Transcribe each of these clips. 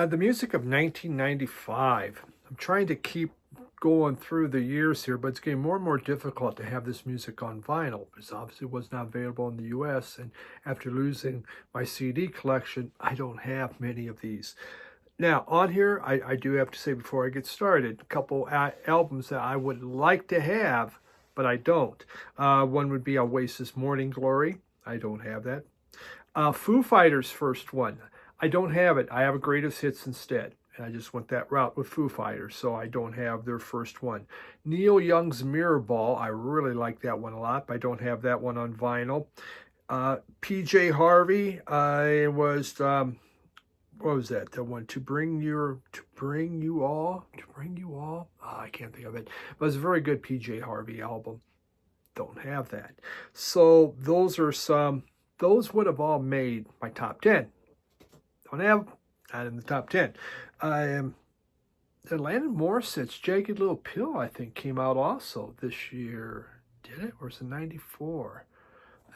The music of 1995. I'm trying to keep going through the years here, but it's getting more and more difficult to have this music on vinyl because obviously it was not available in the US. And after losing my CD collection, I don't have many of these. Now, on here, I do have to say before I get started, a couple albums that I would like to have, but I don't. One would be Oasis Morning Glory. I don't have that. Foo Fighters' first one. I don't have it. I have a greatest hits instead. And I just went that route with Foo Fighters, so I don't have their first one. Neil Young's Mirror Ball. I really like that one a lot, but I don't have that one on vinyl. PJ Harvey. I was what was that? The one to bring you all. Oh, I can't think of it. But it's a very good PJ Harvey album. Don't have that. So those are some. Those would have all made my top 10. Don't have, not in the top 10. Alanis Morissette's Jagged Little Pill, I think, came out also this year. Did it? Or was it 94?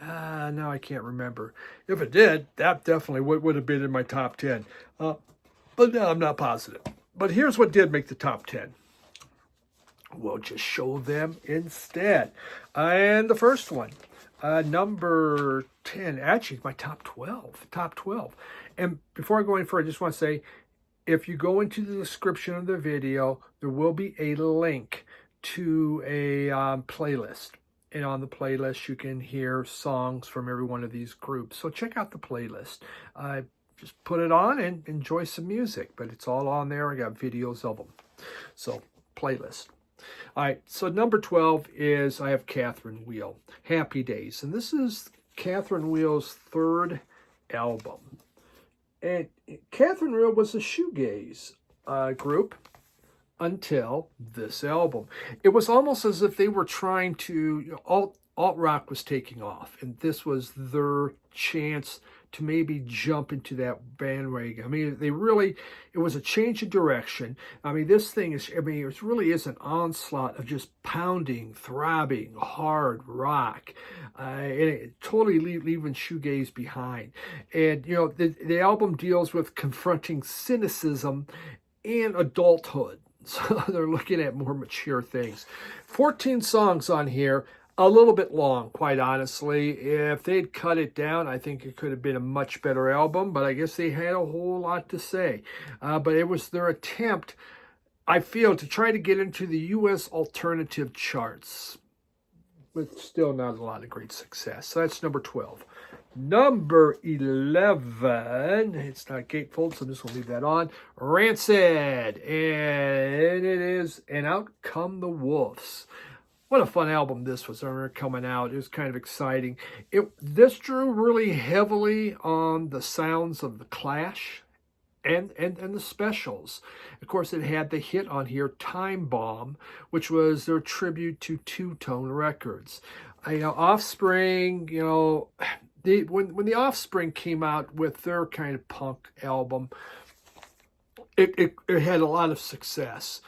No, I can't remember. If it did, that definitely would have been in my top 10. But no, I'm not positive. But here's what did make the top 10. We'll just show them instead. And the first one, number 10, actually my top 12. And before I go any further, I just want to say, if you go into the description of the video, there will be a link to a playlist. And on the playlist, you can hear songs from every one of these groups. So check out the playlist. Just put it on and enjoy some music. But it's all on there. I got videos of them. So, playlist. All right, so number 12 is, I have Katherine Wheel, Happy Days. And this is Katherine Wheel's third album. And Katherine Wheel was a shoegaze group until this album. It was almost as if they were trying to, alt-rock was taking off, and this was their chance to maybe jump into that bandwagon. I mean, it was a change of direction. I mean, this thing is, it really is an onslaught of just pounding, throbbing, hard rock. And it totally leaving shoegaze behind. And, you know, the album deals with confronting cynicism and adulthood. So they're looking at more mature things. 14 songs on here. A little bit long, quite honestly. If they'd cut it down, I think it could have been a much better album, but I guess they had a whole lot to say. But it was their attempt, I feel, to try to get into the U.S. alternative charts, with still not a lot of great success. So that's number 12. Number 11, it's not gatefold, so this will leave that on. Rancid, and it is And Out Come the Wolves. What a fun album this was. I remember coming out. It was kind of exciting. This drew really heavily on the sounds of The Clash and the Specials. Of course, it had the hit on here, Time Bomb, which was their tribute to Two Tone Records. Offspring, when the Offspring came out with their kind of punk album, it had a lot of success.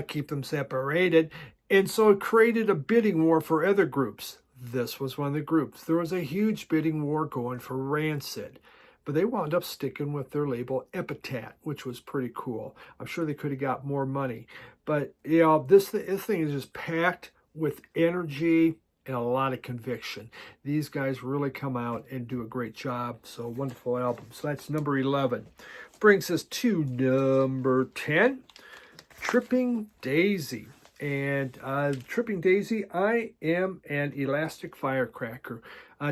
Keep Them Separated. And so it created a bidding war for other groups. This was one of the groups. There was a huge bidding war going for Rancid. But they wound up sticking with their label Epitaph, which was pretty cool. I'm sure they could have got more money. But, this thing is just packed with energy and a lot of conviction. These guys really come out and do a great job. So, wonderful album. So that's number 11. Brings us to number 10, Tripping Daisy. And Tripping Daisy, I Am an Elastic Firecracker.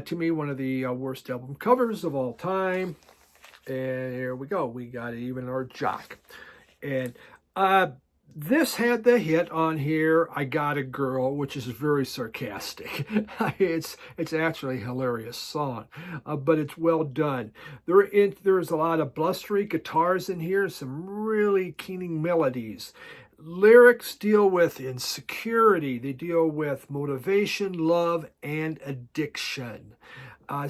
To me, one of the worst album covers of all time. And here we go. We got even our jock. And this had the hit on here, I Got a Girl, which is very sarcastic. It's actually a hilarious song, but it's well done. There's a lot of blustery guitars in here, some really keening melodies. Lyrics deal with insecurity. They deal with motivation, love, and addiction. The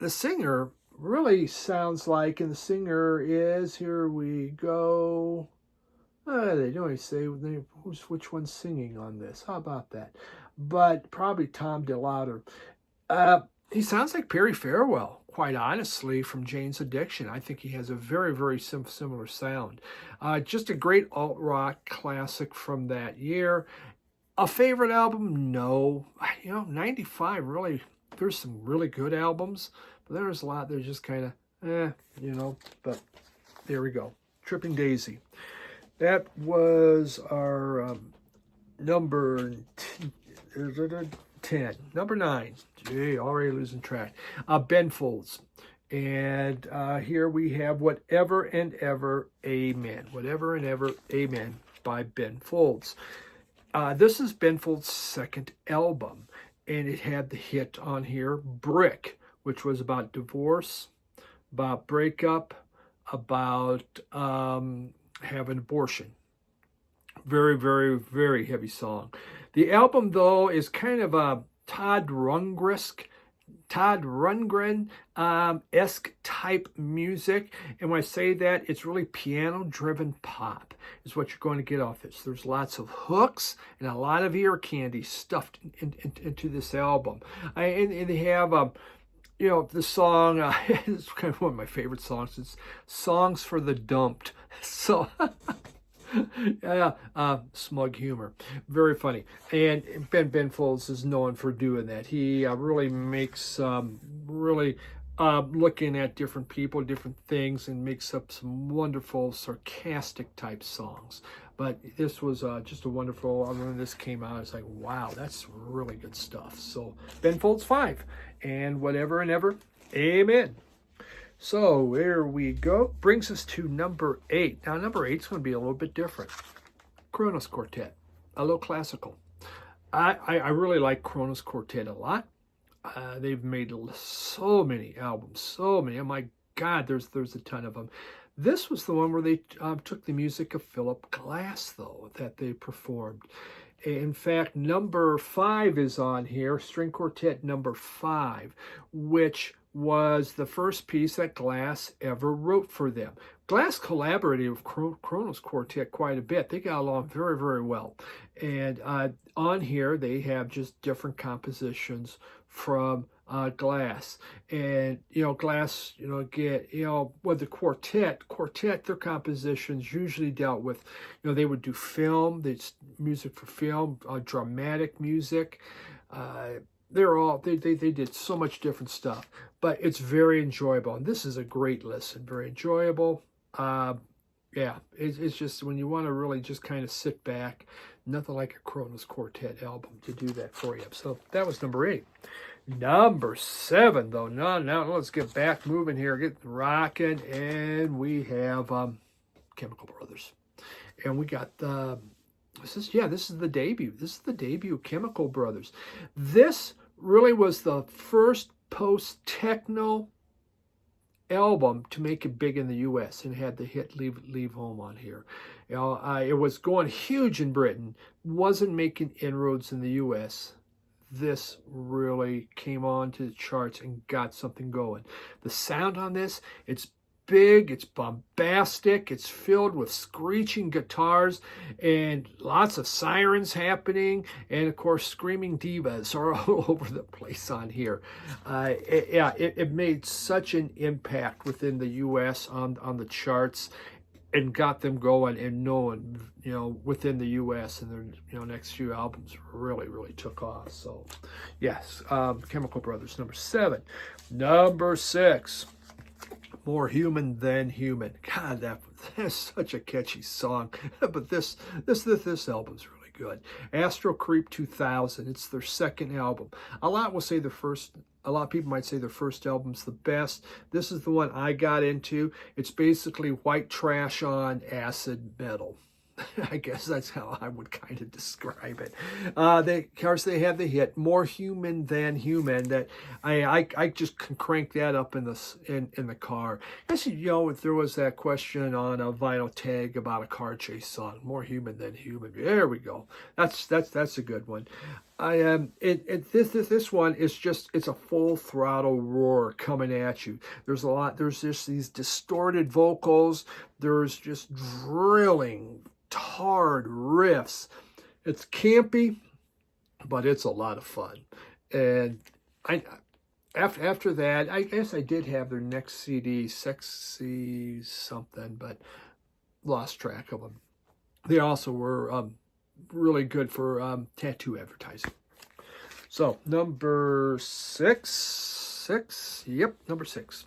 singer really sounds like, and the singer is, here we go. They don't even say which one's singing on this. How about that? But probably Tom DeLauder. he sounds like Perry Farewell, quite honestly, from Jane's Addiction. I think he has a very, very similar sound. Just a great alt-rock classic from that year. A favorite album? No. 95, really, there's some really good albums, but there's a lot that are just kind of, but there we go. Tripping Daisy. That was our number 10. Number 9. Gee, already losing track. Ben Folds. And here we have Whatever and Ever, Amen. Whatever and Ever, Amen by Ben Folds. This is Ben Folds' second album, and it had the hit on here, Brick, which was about divorce, about breakup, about having abortion. Very, very, very heavy song. The album, though, is kind of a Todd Rundgren-esque type music. And when I say that, it's really piano-driven pop is what you're going to get off this. There's lots of hooks and a lot of ear candy stuffed into this album. And they have the song, it's kind of one of my favorite songs. It's Songs for the Dumped. So, yeah, smug humor. Very funny. And Ben Folds is known for doing that. He really makes, looking at different people, different things, and makes up some wonderful sarcastic type songs. But this was just a wonderful, when this came out, it's like, wow, that's really good stuff. So Ben Folds 5, and Whatever and Ever, Amen. So there we go. Brings us to number 8. Now number 8 is going to be a little bit different. Kronos Quartet, a little classical. I really like Kronos Quartet a lot. They've made so many albums, so many. Oh my God, there's a ton of them. This was the one where they took the music of Philip Glass, though, that they performed. In fact, number 5 is on here, String Quartet number 5, which was the first piece that Glass ever wrote for them. Glass collaborated with Kronos Quartet quite a bit. They got along very, very well. And on here, they have just different compositions from Glass. And, Glass, with the Quartet, their compositions usually dealt with, they would do film, music for film, dramatic music. They did so much different stuff, but it's very enjoyable. And this is a great listen, very enjoyable. It's just when you want to really just kind of sit back, nothing like a Kronos Quartet album to do that for you. So that was number 8. Number 7, though. Now let's get back moving here, get rocking, and we have Chemical Brothers, and we got this is the debut. This is the debut of Chemical Brothers. This really was the first post-techno album to make it big in the U.S. and had the hit Leave Home on here. It was going huge in Britain, wasn't making inroads in the U.S. This really came on to the charts and got something going. The sound on this, it's big, it's bombastic, it's filled with screeching guitars and lots of sirens happening, and of course screaming divas are all over the place on here. It made such an impact within the US on the charts and got them going and known, within the US, and their next few albums really, really took off. So yes, Chemical Brothers, number 7. Number 6, More Human Than Human. God, that's such a catchy song. But this album's really good. Astro-Creep 2000. It's their second album. A lot of people might say their first album's the best. This is the one I got into. It's basically white trash on acid metal. I guess that's how I would kind of describe it. Of course, they have the hit "More Human Than Human" that I just can crank that up in the car. As if there was that question on a vinyl tag about a car chase song, "More Human Than Human." There we go. That's a good one. This one is it's a full throttle roar coming at you. There's just these distorted vocals. There's just drilling, hard riffs. It's campy, but it's a lot of fun. And after that, I guess I did have their next CD, Sexy something, but lost track of them. They also were really good for tattoo advertising. So number six, yep, number 6.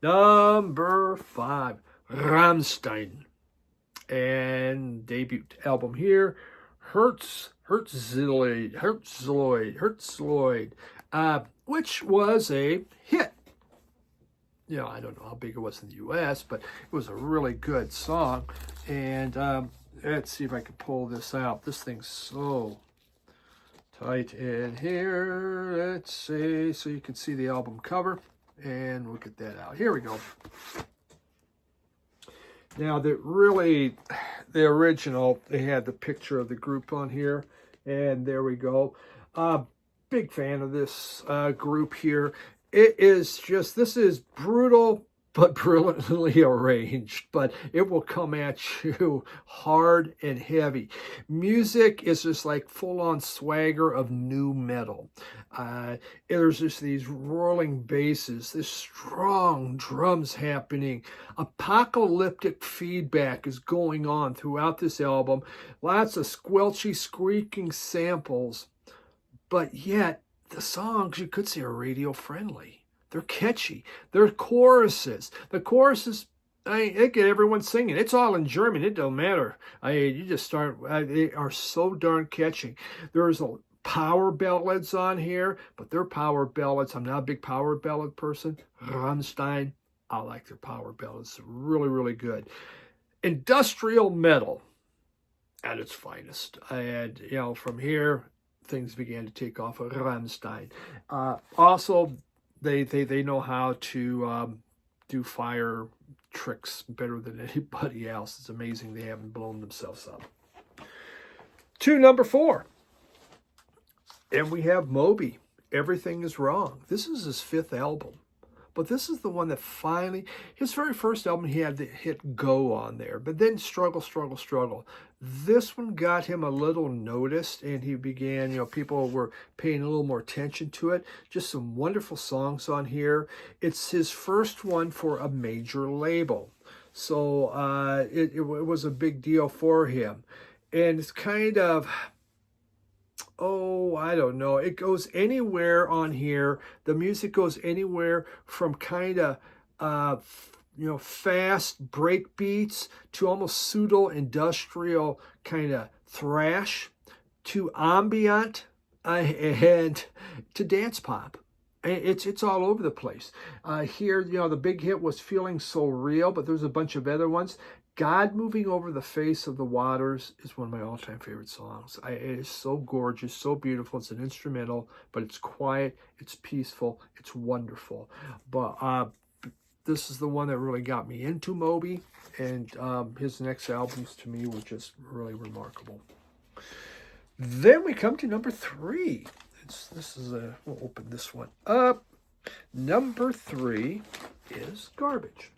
Number 5, Rammstein, and debut album here, Herzeleid, which was a hit. You know, I don't know how big it was in the U.S., but it was a really good song. And let's see if I can pull this out. This thing's so tight in here. Let's see, so you can see the album cover, and we'll get that out. Here we go. Now, the original, they had the picture of the group on here, and there we go. Big fan of this group here. It is just, this is brutal, but brilliantly arranged, but it will come at you hard and heavy. Music is just like full-on swagger of nu metal. There's just these rolling basses, this strong drums happening. Apocalyptic feedback is going on throughout this album. Lots of squelchy, squeaking samples, but yet the songs, you could say, are radio friendly. They're catchy. They're choruses. The choruses, they get everyone singing. It's all in German. It don't matter. You just start. They are so darn catchy. There's a power ballads on here, but they're power ballads. I'm not a big power ballad person. Rammstein, I like their power ballads. Really, really good. Industrial metal at its finest. And, you know, from here, things began to take off of Rammstein. Also, they know how to do fire tricks better than anybody else. It's amazing they haven't blown themselves up. To number 4. And we have Moby, Everything Is Wrong. This is his 5th album. But this is the one that finally, his very first album, he had the hit Go on there. But then struggle. This one got him a little noticed, and he began, you know, people were paying a little more attention to it. Just some wonderful songs on here. It's his first one for a major label. So it was a big deal for him. And it's kind of, I don't know. It goes anywhere on here. The music goes anywhere from kind of, fast break beats to almost pseudo-industrial kind of thrash to ambient and to dance pop. It's all over the place. Here, you know, the big hit was Feeling So Real, but there's a bunch of other ones. God Moving Over the Face of the Waters is one of my all-time favorite songs. It is so gorgeous, so beautiful. It's an instrumental, but it's quiet, it's peaceful, it's wonderful. But this is the one that really got me into Moby, and his next albums to me were just really remarkable. Then we come to number 3. We'll open this one up. Number 3 is Garbage.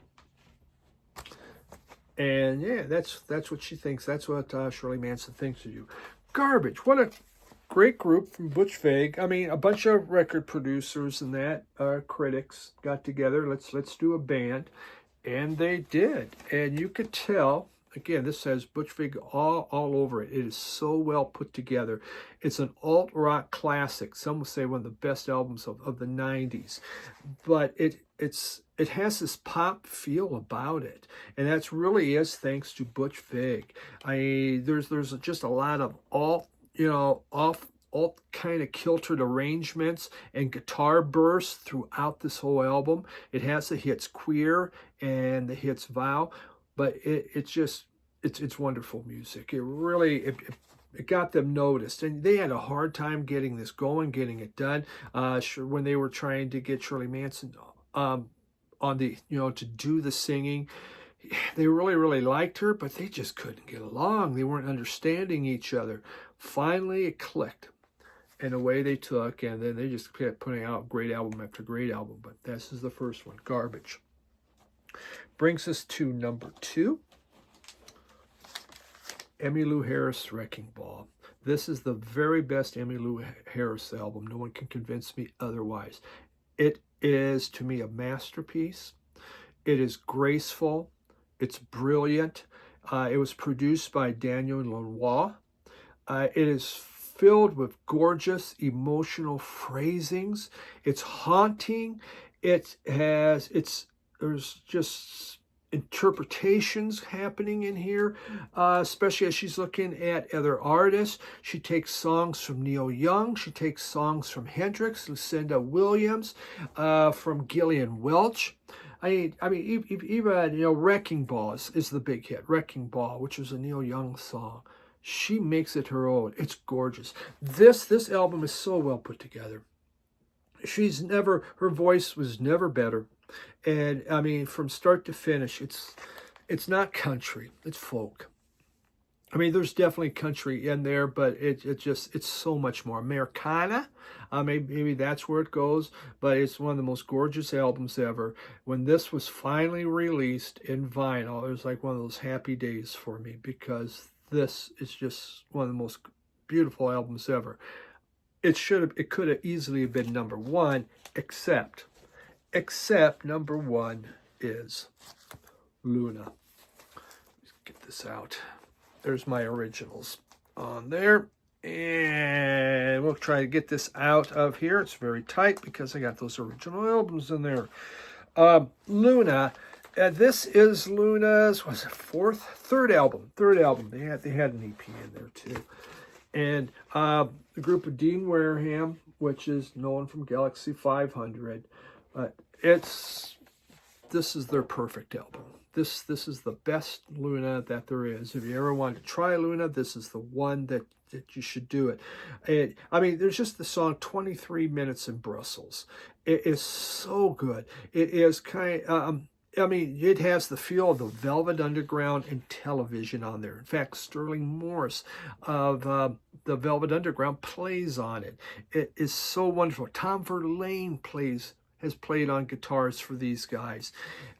And yeah, that's what she thinks. That's what Shirley Manson thinks of you. Garbage. What a great group from Butch Vig. I mean, a bunch of record producers and that critics got together. Let's do a band, and they did. And you could tell. Again, this says Butch Vig all over it. It is so well put together. It's an alt-rock classic. Some would say one of the best albums of the 90s. But it has this pop feel about it. And that's really is thanks to Butch Vig. There's just a lot of alt kind of kiltered arrangements and guitar bursts throughout this whole album. It has the hits Queer and the hits Vow. But it's wonderful music. It really it got them noticed, and they had a hard time getting this going, getting it done. When they were trying to get Shirley Manson on the to do the singing, they really liked her, but they just couldn't get along. They weren't understanding each other. Finally, it clicked, and away they took, and then they just kept putting out great album after great album. But this is the first one, Garbage. Brings us to number 2, Emmylou Harris, Wrecking Ball. This is the very best Emmylou Harris album. No one can convince me otherwise. It is, to me, a masterpiece. It is graceful. It's brilliant. It was produced by Daniel Lanois. It is filled with gorgeous emotional phrasings. It's haunting. There's just interpretations happening in here, especially as she's looking at other artists. She takes songs from Neil Young. She takes songs from Hendrix, Lucinda Williams, from Gillian Welch. I mean, even Wrecking Ball is the big hit. Wrecking Ball, which was a Neil Young song. She makes it her own. It's gorgeous. This album is so well put together. Her voice was never better. And I mean, from start to finish, it's not country, it's folk. I mean, there's definitely country in there, but it's so much more Americana. Maybe that's where it goes, but it's one of the most gorgeous albums ever. When this was finally released in vinyl, it was like one of those happy days for me, because this is just one of the most beautiful albums ever. It could have easily been number one, except number one is Luna. Let's get this out. There's my originals on there. And we'll try to get this out of here. It's very tight because I got those original albums in there. Luna. This is Luna's, third album. They had an EP in there too. And the group of Dean Wareham, which is known from Galaxy 500. This is their perfect album. This is the best Luna that there is. If you ever want to try Luna, this is the one that you should do it. I mean, there's just the song 23 Minutes in Brussels. It is so good. It is it has the feel of the Velvet Underground and Television on there. In fact, Sterling Morris of the Velvet Underground plays on it. It is so wonderful. Tom Verlaine has played on guitars for these guys.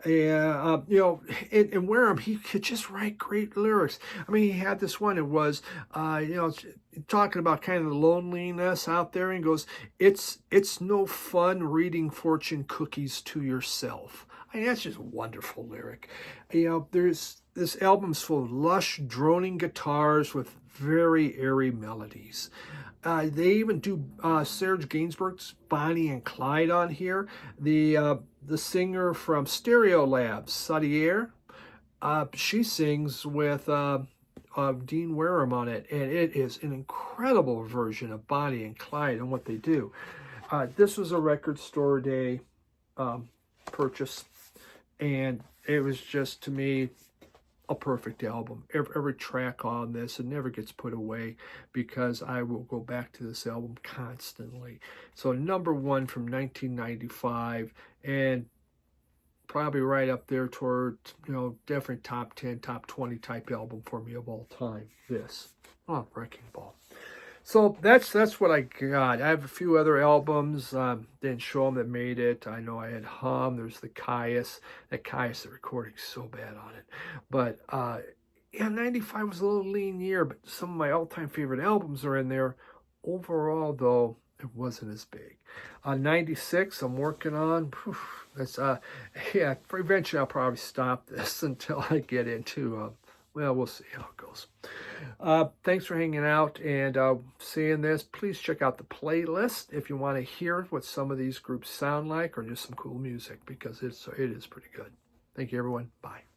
And Wareham, he could just write great lyrics. I mean, he had this one, it was, talking about kind of the loneliness out there, and goes, it's no fun reading fortune cookies to yourself. I mean, that's just a wonderful lyric. This album's full of lush, droning guitars with very airy melodies. They even do Serge Gainsbourg's Bonnie and Clyde on here. The singer from Stereolab, Sadier, she sings with Dean Wareham on it, and it is an incredible version of Bonnie and Clyde and what they do. This was a record store day purchase, and it was just, to me, a perfect album. Every track on this, it never gets put away, because I will go back to this album constantly. So number one from 1995, and probably right up there toward, definitely top 10, top 20 type album for me of all time. Wrecking Ball. So that's what I got. I have a few other albums. Didn't show them that made it. I know I had Hum. There's the Caius. The recording's so bad on it. But 95 was a little lean year, but some of my all-time favorite albums are in there. Overall, though, it wasn't as big. 96, I'm working on. Eventually I'll probably stop this until I get into we'll see how it goes. Thanks for hanging out and seeing this. Please check out the playlist if you want to hear what some of these groups sound like, or just some cool music, because it is pretty good. Thank you, everyone. Bye.